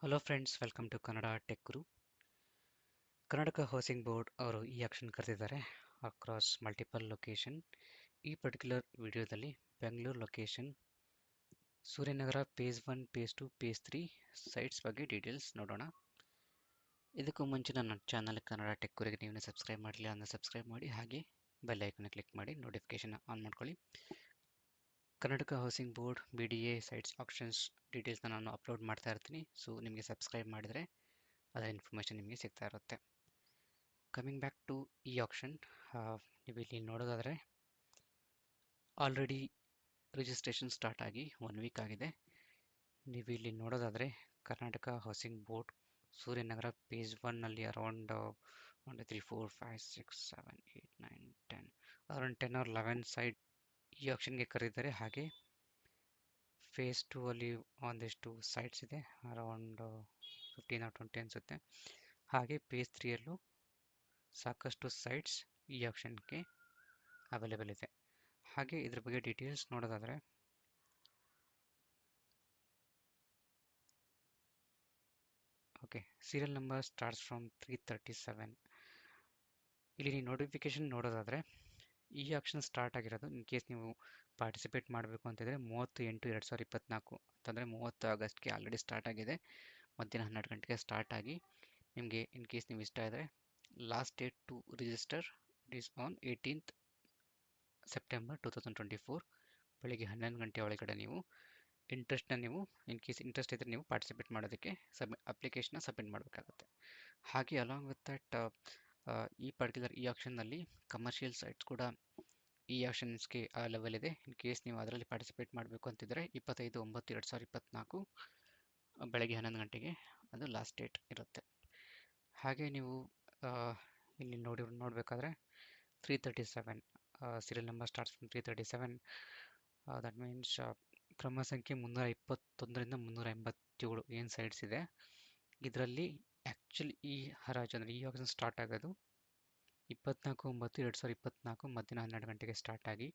Hello friends, welcome to Kannada tech Guru. Karnataka housing board ಅವರು ಈ auction ಕರೆದಿದ್ದಾರೆ ಅಕ್ರಾಸ್ ಮಲ್ಟಿಪಲ್ ಲೊಕೇಶನ್. ಈ ಪರ್ಟಿಕ್ಯುಲರ್ ವಿಡಿಯೋದಲ್ಲಿ Bengaluru location, Suryanagar phase 1, phase 2, phase 3 sites ಬಗ್ಗೆ ಡೀಟೇಲ್ಸ್ ನೋಡೋಣ. ಇದಕ್ಕೂ ಮುಂಚೆ ನನ್ನ ಚಾನಲ್ ಕನ್ನಡ ಟೆಕ್ ಗುರಿಗೆ ನೀವು ಸಬ್ಸ್ಕ್ರೈಬ್ ಮಾಡಲಿಲ್ಲ ಅಂದರೆ ಸಬ್ಸ್ಕ್ರೈಬ್ ಮಾಡಿ, ಹಾಗೆ ಬೆಲ್ ಐಕನ್ ಕ್ಲಿಕ್ ಮಾಡಿ ನೋಟಿಫಿಕೇಶನ್ ಆನ್ ಮಾಡ್ಕೊಳ್ಳಿ. Karnataka housing board BDA sites auctions ಡೀಟೇಲ್ಸ್ನ ನಾನು ಅಪ್ಲೋಡ್ ಮಾಡ್ತಾ ಇರ್ತೀನಿ. ಸೊ ನಿಮಗೆ ಸಬ್ಸ್ಕ್ರೈಬ್ ಮಾಡಿದರೆ ಅದರ ಇನ್ಫಾರ್ಮೇಷನ್ ನಿಮಗೆ ಸಿಗ್ತಾ ಇರುತ್ತೆ. ಕಮಿಂಗ್ ಬ್ಯಾಕ್ ಟು ಈ ಆಕ್ಷನ್, ನೀವು ಇಲ್ಲಿ ನೋಡೋದಾದರೆ ಆಲ್ರೆಡಿ ರಿಜಿಸ್ಟ್ರೇಷನ್ ಸ್ಟಾರ್ಟ್ ಆಗಿ 1 ವೀಕ್ ಆಗಿದೆ. ನೀವು ಇಲ್ಲಿ ನೋಡೋದಾದರೆ Karnataka housing board Suryanagar page 1ನಲ್ಲಿ ಅರೌಂಡ್ 1 2 3 4 5 6 7 8 9 10 ಅರೌಂಡ್ 10 or 11 ಸೈಟ್ ಈ ಆಕ್ಷನ್ಗೆ ಕರೆದಿದ್ದಾರೆ. ಹಾಗೆ ಫೇಸ್ 2 ಅಲ್ಲಿ ಒಂದಿಷ್ಟು ಸೈಟ್ಸ್ ಇದೆ, ಅರೌಂಡ್ 15 or 20 ಅನಿಸುತ್ತೆ. ಹಾಗೆ ಪೇಜ್ 3ಯಲ್ಲೂ ಸಾಕಷ್ಟು ಸೈಟ್ಸ್ ಈ ಆಕ್ಷನ್ಗೆ ಅವೈಲೇಬಲ್ ಇದೆ. ಹಾಗೆ ಇದ್ರ ಬಗ್ಗೆ ಡೀಟೇಲ್ಸ್ ನೋಡೋದಾದರೆ okay, serial number starts from 337. ಇಲ್ಲಿ ನೀವು ನೋಟಿಫಿಕೇಶನ್ ನೋಡೋದಾದರೆ ಈ ಆಕ್ಷನ್ ಸ್ಟಾರ್ಟ್ ಆಗಿರೋದು, ಇನ್ ಕೇಸ್ ನೀವು ಪಾರ್ಟಿಸಿಪೇಟ್ ಮಾಡಬೇಕು ಅಂತಿದ್ರೆ 30/8/2024 ಅಂತಂದರೆ 30 ಆಗಸ್ಟ್ಗೆ ಆಲ್ರೆಡಿ ಸ್ಟಾರ್ಟ್ ಆಗಿದೆ. ಮಧ್ಯಾಹ್ನ 12 ಗಂಟೆಗೆ ಸ್ಟಾರ್ಟ್ ಆಗಿ ನಿಮಗೆ ಇನ್ ಕೇಸ್ ನೀವು ಇಷ್ಟ ಇದ್ದರೆ last date to register it is on 18th September 2024 ಬೆಳಿಗ್ಗೆ 11 ಗಂಟೆ ಒಳಗಡೆ ನೀವು ನೀವು ಇನ್ ಕೇಸ್ ಇಂಟ್ರೆಸ್ಟ್ ಇದ್ದರೆ ನೀವು ಪಾರ್ಟಿಸಿಪೇಟ್ ಮಾಡೋದಕ್ಕೆ ಅಪ್ಲಿಕೇಶನ್ನ ಸಬ್ಮಿಟ್ ಮಾಡಬೇಕಾಗುತ್ತೆ. ಹಾಗೆ ಅಲಾಂಗ್ ವಿತ್ ದಟ್ ಈ ಪರ್ಟಿಕ್ಯುಲರ್ ಈ ಆಕ್ಷನ್ನಲ್ಲಿ ಕಮರ್ಷಿಯಲ್ ಸೈಟ್ಸ್ ಕೂಡ ಈ ಆಕ್ಷನ್ಸ್ಗೆ ಲೆವೆಲ್ ಇದೆ. ಇನ್ ಕೇಸ್ ನೀವು ಅದರಲ್ಲಿ ಪಾರ್ಟಿಸಿಪೇಟ್ ಮಾಡಬೇಕು ಅಂತಿದ್ರೆ 25/9/2024 ಬೆಳಗ್ಗೆ 11 ಗಂಟೆಗೆ ಅದು ಲಾಸ್ಟ್ ಡೇಟ್ ಇರುತ್ತೆ. ಹಾಗೆ ನೀವು ಇಲ್ಲಿ ನೋಡಬೇಕಾದ್ರೆ 337 serial number starts from 337. That means ಕ್ರಮ ಸಂಖ್ಯೆ 321ರಿಂದ 387 ಏನು ಸೈಟ್ಸ್ ಇದೆ. ಇದರಲ್ಲಿ ಆ್ಯಕ್ಚುಲಿ ಈ ಹರಾಜು ಅಂದರೆ ಈ ಆಕ್ಷನ್ ಸ್ಟಾರ್ಟ್ ಆಗೋದು 24/9/2024 ಮಧ್ಯಾಹ್ನ 12 ಗಂಟೆಗೆ ಸ್ಟಾರ್ಟ್ ಆಗಿ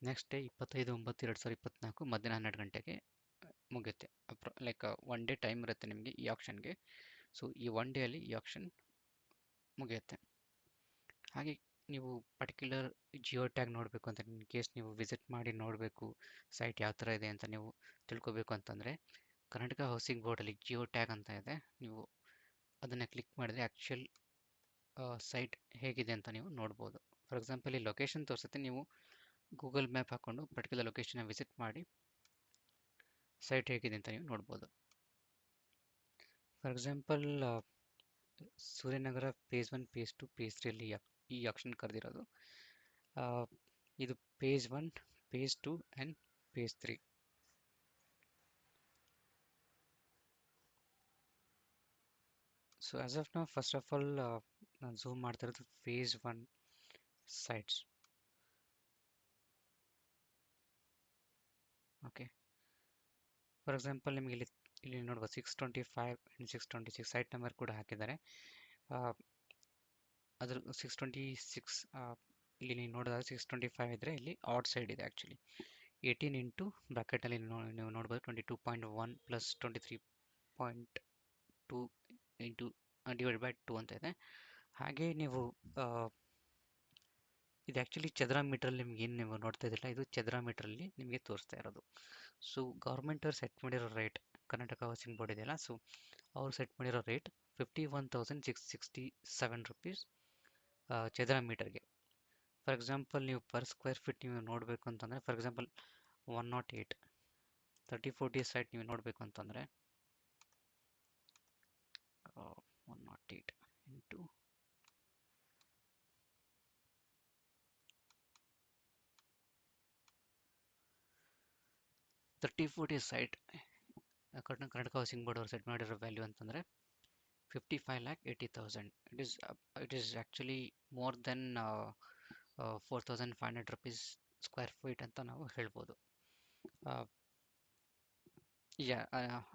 ನೆಕ್ಸ್ಟ್ ಡೇ 25/9/2024 ಮಧ್ಯಾಹ್ನ 12 ಗಂಟೆಗೆ ಮುಗಿಯುತ್ತೆ. ಲೈಕ್ 1 ಡೇ ಟೈಮ್ ಇರುತ್ತೆ ನಿಮಗೆ ಈ ಆಕ್ಷನ್ಗೆ. ಸೊ ಈ 1 ಡೇಯಲ್ಲಿ ಈ ಆಕ್ಷನ್ ಮುಗಿಯುತ್ತೆ. ಹಾಗೆ ನೀವು ಪರ್ಟಿಕ್ಯುಲರ್ ಜಿಯೋ ಟ್ಯಾಗ್ ನೋಡಬೇಕು ಅಂತ, ಇನ್ ಕೇಸ್ ನೀವು ವಿಸಿಟ್ ಮಾಡಿ ನೋಡಬೇಕು ಸೈಟ್ ಯಾವ ಥರ ಇದೆ ಅಂತ ನೀವು ತಿಳ್ಕೊಬೇಕು ಅಂತಂದರೆ ಕರ್ನಾಟಕ ಹೌಸಿಂಗ್ ಬೋರ್ಡಲ್ಲಿ ಜಿಯೋ ಟ್ಯಾಗ್ ಅಂತ ಇದೆ. ನೀವು ಅದನ್ನು ಕ್ಲಿಕ್ ಮಾಡಿದರೆ ಆ್ಯಕ್ಚುಯಲ್ ಸೈಟ್ ಹೇಗಿದೆ ಅಂತ ನೀವು ನೋಡ್ಬೋದು. ಫಾರ್ ಎಕ್ಸಾಂಪಲ್ ಈ ಲೊಕೇಶನ್ ತೋರಿಸುತ್ತೆ, ನೀವು ಗೂಗಲ್ ಮ್ಯಾಪ್ ಹಾಕ್ಕೊಂಡು ಪರ್ಟಿಕ್ಯುಲರ್ ಲೊಕೇಶನ್ನ ವಿಸಿಟ್ ಮಾಡಿ ಸೈಟ್ ಹೇಗಿದೆ ಅಂತ ನೀವು ನೋಡ್ಬೋದು. For example Suryanagar phase 1, phase 2, phase 3 ಈ ಆಕ್ಷನ್ ಕರೆದಿರೋದು. ಇದು phase 1, phase 2 and phase 3. So as of ನಾವು ಫಸ್ಟ್ ಆಫ್ ಆಲ್ ನಾನು ಝೂಮ್ ಮಾಡ್ತಾ ಇರೋದು phase 1 sites. Okay, for example ನಿಮಗೆ ಇಲ್ಲಿ ನೋಡ್ಬೋದು 625 ಆ್ಯಂಡ್ 626 ಸೈಟ್ ನಂಬರ್ ಕೂಡ ಹಾಕಿದ್ದಾರೆ. ಅದ್ರ 626 ಇಲ್ಲಿ ನೀವು ನೋಡೋದಾದ್ರೆ 625 ಇದ್ದರೆ ಇಲ್ಲಿ ಆಡ್ ಸೈಡ್ ಇದೆ. ಆ್ಯಕ್ಚುಲಿ 18 ಇಂಟು ಬ್ರಾಕೆಟಲ್ಲಿ ನೀವು ನೋಡ್ಬೋದು 22.1 ಪ್ಲಸ್ 23.2 ಇಂಟು ಡಿವೈಡ್ ಬೈ 2 ಅಂತ ಇದೆ. ಹಾಗೆ ನೀವು ಇದು ಆ್ಯಕ್ಚುಲಿ ಚದರ ಮೀಟ್ರಲ್ಲಿ ನಿಮ್ಗೆ ಏನು ನೀವು ನೋಡ್ತಾ ಇದ್ದಿಲ್ಲ, ಇದು ಚದರ ಮೀಟ್ರಲ್ಲಿ ನಿಮಗೆ ತೋರಿಸ್ತಾ ಇರೋದು. ಸೊ ಗೌರ್ಮೆಂಟ್ ಅವ್ರು ಸೆಟ್ ಮಾಡಿರೋ ರೇಟ್, ಕರ್ನಾಟಕ ಹೌಸಿಂಗ್ ಬೋರ್ಡ್ ಇದೆಯಲ್ಲ, ಸೊ ಅವ್ರು ಸೆಟ್ ಮಾಡಿರೋ ರೇಟ್ 51,667 rupees ಚದರ ಮೀಟರ್ಗೆ. ಫಾರ್ ಎಕ್ಸಾಂಪಲ್ ನೀವು ಪರ್ ಸ್ಕ್ವೇರ್ ಫೀಟ್ ನೀವು ನೋಡಬೇಕು ಅಂತಂದರೆ, ಫಾರ್ ಎಕ್ಸಾಂಪಲ್ 108 3040 ಸೈಟ್ ನೀವು ನೋಡಬೇಕು ಅಂತಂದರೆ 108 into 3040 site Karnataka housing board ಅವರು ಸೆಟ್ ಮಾಡಿರೋ ವ್ಯಾಲ್ಯೂ ಅಂತಂದರೆ 55,80,000. It is actually more than 4,500 rupees square feet ಅಂತ ನಾವು ಹೇಳ್ಬೋದು.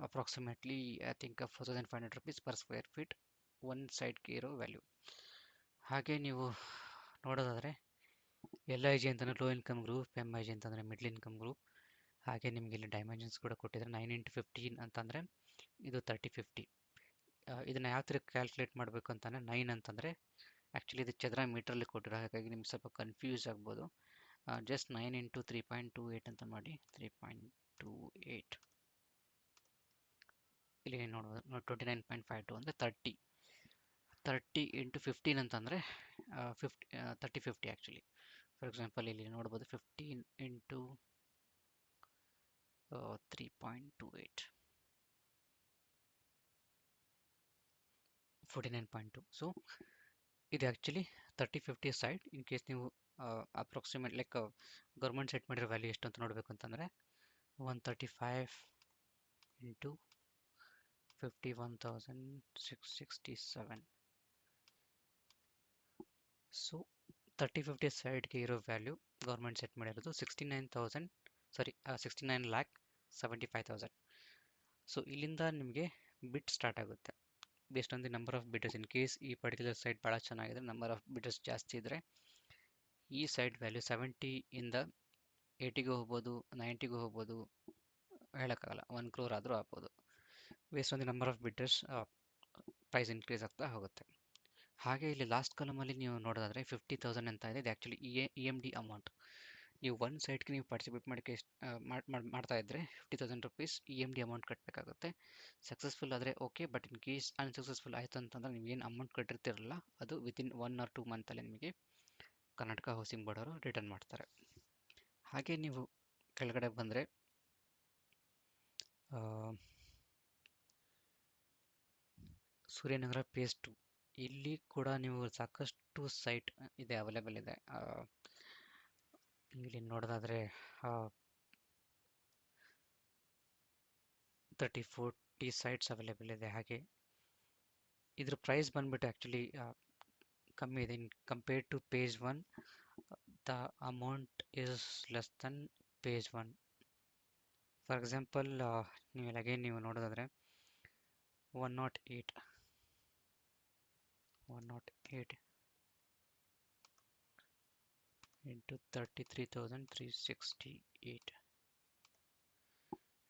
Approximately I think 4,500 rupees per square feet ಒಂದು ಸೈಡ್ಗೆ ಇರೋ ವ್ಯಾಲ್ಯೂ. ಹಾಗೆ ನೀವು ನೋಡೋದಾದರೆ LIG ಅಂತಂದರೆ ಲೋ ಇನ್ಕಮ್ ಗ್ರೂಪ್, MIG ಅಂತಂದರೆ ಮಿಡ್ಲ್ ಇನ್ಕಮ್ ಗ್ರೂಪ್. ಹಾಗೆ ನಿಮಗೆ ಇಲ್ಲಿ ಡೈಮೆನ್ಷನ್ಸ್ ಕೂಡ ಕೊಟ್ಟಿದ್ದಾರೆ. 9 into 15 ಅಂತಂದರೆ ಇದು 3050. ಇದನ್ನು ಯಾವ ಥರ ಕ್ಯಾಲ್ಕುಲೇಟ್ ಮಾಡಬೇಕು ಅಂತಾನೆ 9 ಅಂತಂದರೆ ಆ್ಯಕ್ಚುಲಿ ಇದು ಚದರ ಮೀಟ್ರಲ್ಲಿ ಕೊಟ್ಟಿರೋ, ಹಾಗಾಗಿ ನಿಮ್ಗೆ ಸ್ವಲ್ಪ ಕನ್ಫ್ಯೂಸ್ ಆಗ್ಬೋದು. ಜಸ್ಟ್ 9 ಇಂಟು 3.28 ಅಂತ ಮಾಡಿ. 3.28 ಇಲ್ಲಿ ನೋಡ್ಬೋದು, 29.52 ಅಂದರೆ 30 ಇಂಟು 15 ಅಂತಂದರೆ 3050 ಆ್ಯಕ್ಚುಲಿ. ಫಾರ್ ಎಕ್ಸಾಂಪಲ್ ಇಲ್ಲಿ ನೋಡ್ಬೋದು 15 ಇಂಟು 3.28 49.2. ಸೊ ಇದು ಆ್ಯಕ್ಚುಲಿ 3050 ಸೈಡ್. ಇನ್ ಕೇಸ್ ನೀವು ಅಪ್ರಾಕ್ಸಿಮೇಟ್ ಲೈಕ್ ಗೌರ್ಮೆಂಟ್ ಸೆಟ್ ಮಾಡಿರೋ ವ್ಯಾಲ್ಯೂ ಎಷ್ಟು ಅಂತ ನೋಡಬೇಕು ಅಂತಂದರೆ 135 ಇಂಟು 51,667. ಸೊ 3050 ಸೈಡ್ಗೆ ಇರೋ ವ್ಯಾಲ್ಯೂ ಗೌರ್ಮೆಂಟ್ ಸೆಟ್ ಮಾಡಿರೋದು 69,75,000. ಸೊ ಇಲ್ಲಿಂದ ನಿಮಗೆ ಬಿಟ್ ಸ್ಟಾರ್ಟ್ ಆಗುತ್ತೆ based on the number of bidders. In case ಈ ಪರ್ಟಿಕ್ಯುಲರ್ ಸೈಟ್ ಭಾಳ ಚೆನ್ನಾಗಿದೆ, ನಂಬರ್ ಆಫ್ ಬಿಟರ್ಸ್ ಜಾಸ್ತಿ ಇದ್ದರೆ ಈ ಸೈಡ್ ವ್ಯಾಲ್ಯೂ 70 ಇಂದ 80ಗೆ ಹೋಗ್ಬೋದು, 90ಗೆ ಹೋಗ್ಬೋದು, ಹೇಳೋಕ್ಕಾಗಲ್ಲ. 1 crore ಆದರೂ ಆಗ್ಬೋದು. Based on the number of bidders price increase ಆಗ್ತಾ ಹೋಗುತ್ತೆ. ಹಾಗೆ ಇಲ್ಲಿ ಲಾಸ್ಟ್ ಕಾಲಮಲ್ಲಿ ನೀವು ನೋಡೋದಾದರೆ 50,000 ಅಂತ ಇದೆ. ಇದು actually E M D amount. ನೀವು ಒಂದು ಸೈಟ್ಗೆ ನೀವು ಪಾರ್ಟಿಸಿಪೇಟ್ ಮಾಡೋಕ್ಕೆ ಮಾಡ್ತಾ ಇದ್ದರೆ 50,000 rupees E M D amount ಕಟ್ಟಬೇಕಾಗುತ್ತೆ. ಸಕ್ಸಸ್ಫುಲ್ ಆದರೆ okay, but in case unsuccessful ಆಯಿತು ಅಂತಂದರೆ ನೀವು ಏನು ಅಮೌಂಟ್ ಕಟ್ಟಿರ್ತಿರಲ್ಲ ಅದು ವಿತಿನ್ 1 or 2 ಮಂತಲ್ಲಿ ನಿಮಗೆ ಕರ್ನಾಟಕ ಹೌಸಿಂಗ್ ಬೋರ್ಡ್ ಅವರು ರಿಟರ್ನ್ ಮಾಡ್ತಾರೆ. ಹಾಗೆ ನೀವು ಕೆಳಗಡೆ ಬಂದರೆ ಸೂರ್ಯನಗರ ಫೇಸ್ 2, ಇಲ್ಲಿ ಕೂಡ ನೀವು ಸಾಕಷ್ಟು ಸೈಟ್ ಇದೆ, ಅವೈಲೇಬಲ್ ಇದೆ. ಇಲ್ಲಿ ನೋಡೋದಾದರೆ 30-40 ಸೈಟ್ಸ್ ಅವೈಲೇಬಲ್ ಇದೆ. ಹಾಗೆ ಇದ್ರ ಪ್ರೈಸ್ ಬಂದ್ಬಿಟ್ಟು ಆ್ಯಕ್ಚುಲಿ ಕಮ್ಮಿ ಇದೆ. In compared to page 1 the amount is less than page 1. For example ನೀವು ಅಗೇನ್ ನೀವು ನೋಡೋದಾದರೆ 108 into 33,368.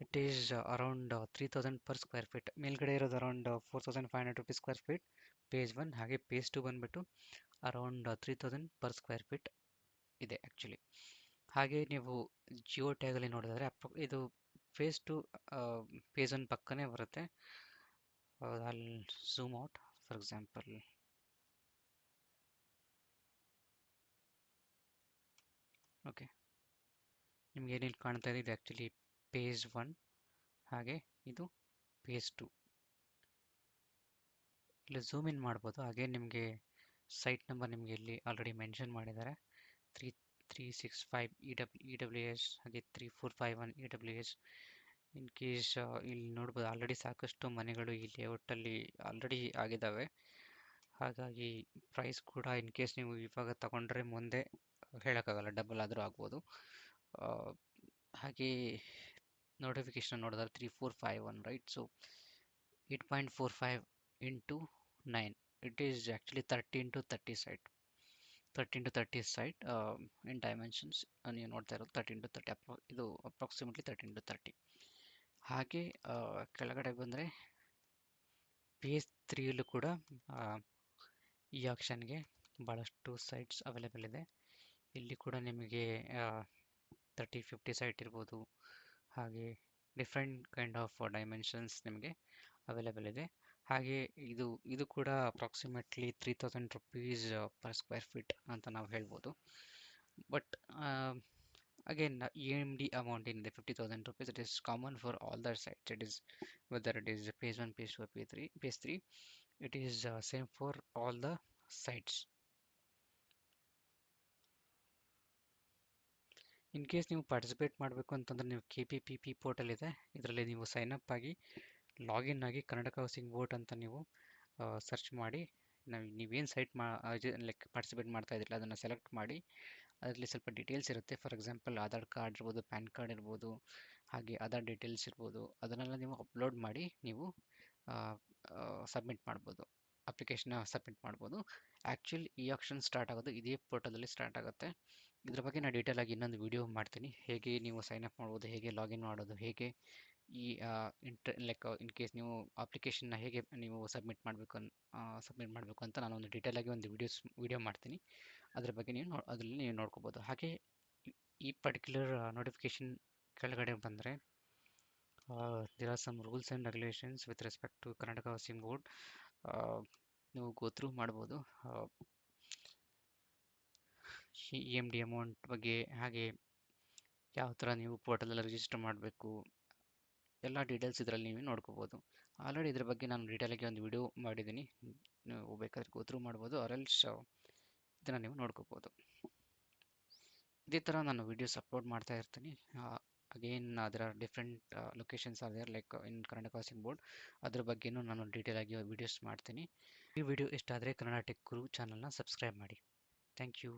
It is around 3,000 per square feet. ಮೇಲ್ಗಡೆ ಇರೋದು around 4,500 rupees square feet page 1. ಹಾಗೆ ಪೇಜ್ 2 ಬಂದ್ಬಿಟ್ಟು ಅರೌಂಡ್ 3,000 per square feet ಇದೆ ಆ್ಯಕ್ಚುಲಿ. ಹಾಗೆ ನೀವು ಜಿಯೋ ಟ್ಯಾಗಲ್ಲಿ ನೋಡಿದ್ರೆ ಇದು ಫೇಸ್ 2 ಪೇಜ್ 1 ಪಕ್ಕನೇ ಬರುತ್ತೆ. ಅಲ್ಲಿ zoom out. For example okay, ನಿಮ್ಗೆ ಏನೇನು ಕಾಣ್ತಾ ಇದೆ, ಇದು ಆ್ಯಕ್ಚುಲಿ ಪೇಜ್ 1 ಹಾಗೆ ಇದು ಪೇಜ್ 2. ಇಲ್ಲಿ ಝೂಮ್ ಇನ್ ಮಾಡ್ಬೋದು. ಹಾಗೆ ನಿಮಗೆ ಸೈಟ್ ನಂಬರ್ ನಿಮಗೆ ಇಲ್ಲಿ ಆಲ್ರೆಡಿ ಮೆನ್ಷನ್ ಮಾಡಿದ್ದಾರೆ. 3365 ಇ ಡಬ್ಲ್ಯೂ ಎಸ್ ಹಾಗೆ 3451 E W S. In case ಇಲ್ಲಿ ನೋಡ್ಬೋದು ಆಲ್ರೆಡಿ ಸಾಕಷ್ಟು ಮನೆಗಳು ಈ ಲೇಔಟಲ್ಲಿ ಆಲ್ರೆಡಿ ಆಗಿದ್ದಾವೆ. ಹಾಗಾಗಿ ಪ್ರೈಸ್ ಕೂಡ ಇನ್ ಕೇಸ್ ನೀವು ಇವಾಗ ತಗೊಂಡ್ರೆ ಮುಂದೆ ಹೇಳೋಕ್ಕಾಗಲ್ಲ, ಡಬಲ್ ಆದರೂ ಆಗ್ಬೋದು. ಹಾಗೆ ನೋಟಿಫಿಕೇಶನ್ ನೋಡಿದ್ರೆ 3451 right. So 8.45 into 9, it is actually 30 into 30 site. 30 into 30 site in dimensions ನೀವು ನೋಡ್ತಾ ಇರೋದು 30 into 30, ಇದು ಅಪ್ರಾಕ್ಸಿಮೇಟ್ಲಿ 30 into 30. ಹಾಗೆ ಕೆಳಗಡೆ ಬಂದರೆ ಪೇಜ್ 3ಯಲ್ಲೂ ಕೂಡ ಈ ಆಕ್ಷನ್ಗೆ ಭಾಳಷ್ಟು ಸೈಟ್ಸ್ ಅವೈಲೇಬಲ್ ಇದೆ. ಇಲ್ಲಿ ಕೂಡ ನಿಮಗೆ 30-50 ಸೈಟ್ ಇರ್ಬೋದು. ಹಾಗೆ ಡಿಫ್ರೆಂಟ್ ಕೈಂಡ್ ಆಫ್ ಡೈಮೆನ್ಷನ್ಸ್ ನಿಮಗೆ ಅವೈಲೇಬಲ್ ಇದೆ. ಹಾಗೆ ಇದು ಕೂಡ approximately 3,000 rupees per square feet ಅಂತ ನಾವು ಹೇಳ್ಬೋದು. ಬಟ್ ಅಗೇನ್ EMD ಅಮೌಂಟ್ ಏನಿದೆ 50,000 rupees, it is common for all the sites. It is whether it is phase 1, phase 2, phase 3, it is same for all the sites. In case ನೀವು participate ಮಾಡಬೇಕು ಅಂತಂದರೆ ನೀವು KPPP portal ಇದೆ, ಇದರಲ್ಲಿ ನೀವು sign up ಆಗಿ login ಆಗಿ Karnataka housing board ಅಂತ ನೀವು ಸರ್ಚ್ ಮಾಡಿ ನೀವೇನು ಸೈಟ್ ಲೈಕ್ ಪಾರ್ಟಿಸಿಪೇಟ್ ಮಾಡ್ತಾ ಇದ್ದಿಲ್ಲ ಅದನ್ನು ಸೆಲೆಕ್ಟ್ ಮಾಡಿ. ಅದರಲ್ಲಿ ಸ್ವಲ್ಪ ಡೀಟೇಲ್ಸ್ ಇರುತ್ತೆ. ಫಾರ್ ಎಕ್ಸಾಂಪಲ್ ಆಧಾರ್ ಕಾರ್ಡ್ ಇರ್ಬೋದು, ಪ್ಯಾನ್ ಕಾರ್ಡ್ ಇರ್ಬೋದು, ಹಾಗೆ ಅದರ್ ಡೀಟೇಲ್ಸ್ ಇರ್ಬೋದು. ಅದನ್ನೆಲ್ಲ ನೀವು ಅಪ್ಲೋಡ್ ಮಾಡಿ ನೀವು ಸಬ್ಮಿಟ್ ಮಾಡ್ಬೋದು, ಅಪ್ಲಿಕೇಶನ್ನ ಸಬ್ಮಿಟ್ ಮಾಡ್ಬೋದು. ಆ್ಯಕ್ಚುಲಿ ಈ ಆಕ್ಷನ್ ಸ್ಟಾರ್ಟ್ ಆಗೋದು ಇದೇ ಪೋರ್ಟಲಲ್ಲಿ ಸ್ಟಾರ್ಟ್ ಆಗುತ್ತೆ. ಇದ್ರ ಬಗ್ಗೆ ನಾನು ಡೀಟೇಲ್ ಆಗಿ ಇನ್ನೊಂದು ವಿಡಿಯೋ ಮಾಡ್ತೀನಿ, ಹೇಗೆ ನೀವು ಸೈನ್ ಅಪ್ ಮಾಡ್ಬೋದು, ಹೇಗೆ ಲಾಗಿನ್ ಮಾಡೋದು, ಹೇಗೆ ಈ ಇನ್ ಕೇಸ್ ನೀವು ಅಪ್ಲಿಕೇಶನ್ನ ಹೇಗೆ ನೀವು ಸಬ್ಮಿಟ್ ಮಾಡಬೇಕು ಅಂತ ನಾನು ಒಂದು ಡೀಟೇಲ್ ಆಗಿ ಒಂದು ವಿಡಿಯೋ ಮಾಡ್ತೀನಿ. ಅದ್ರ ಬಗ್ಗೆ ಅದರಲ್ಲಿ ನೀವು ನೋಡ್ಕೋಬೋದು. ಹಾಗೆ ಈ ಪರ್ಟಿಕ್ಯುಲರ್ ನೋಟಿಫಿಕೇಶನ್ ಕೆಳಗಡೆ ಬಂದರೆ there are some rules and regulations with respect to Karnataka Housing Board. ನೀವು ಗೋ ಥ್ರೂ ಮಾಡ್ಬೋದು. EMD ಅಮೌಂಟ್ ಬಗ್ಗೆ, ಹಾಗೆ ಯಾವ ಥರ ನೀವು ಪೋರ್ಟಲಲ್ಲಿ ರಿಜಿಸ್ಟರ್ ಮಾಡಬೇಕು, ಎಲ್ಲ ಡೀಟೇಲ್ಸ್ ಇದರಲ್ಲಿ ನೀವು ನೋಡ್ಕೋಬೋದು. ಆಲ್ರೆಡಿ ಇದ್ರ ಬಗ್ಗೆ ನಾನು ಡೀಟೇಲಾಗಿ ಒಂದು ವಿಡಿಯೋ ಮಾಡಿದ್ದೀನಿ, ನೀವು ಬೇಕಾದ್ರೆ ಗೋ ಥ್ರೂ ಮಾಡ್ಬೋದು, ಆರೆಲ್ಸ್ ಇದನ್ನು ನೀವು ನೋಡ್ಕೋಬೋದು. ಇದೇ ಥರ ನಾನು ವಿಡಿಯೋಸ್ ಅಪ್ಲೋಡ್ ಮಾಡ್ತಾ ಇರ್ತೀನಿ. Again there are different locations are there like in Karnataka Housing Board. ಅದ್ರ ಬಗ್ಗೆನೂ ನಾನು ಡೀಟೇಲ್ ಆಗಿ ವಿಡಿಯೋಸ್ ಮಾಡ್ತೀನಿ. ಈ ವಿಡಿಯೋ ಇಷ್ಟ ಆದರೆ ಕನ್ನಡ ಟೆಕ್ ಗುರು ಚಾನಲ್ನ ಸಬ್ಸ್ಕ್ರೈಬ್ ಮಾಡಿ. Thank you.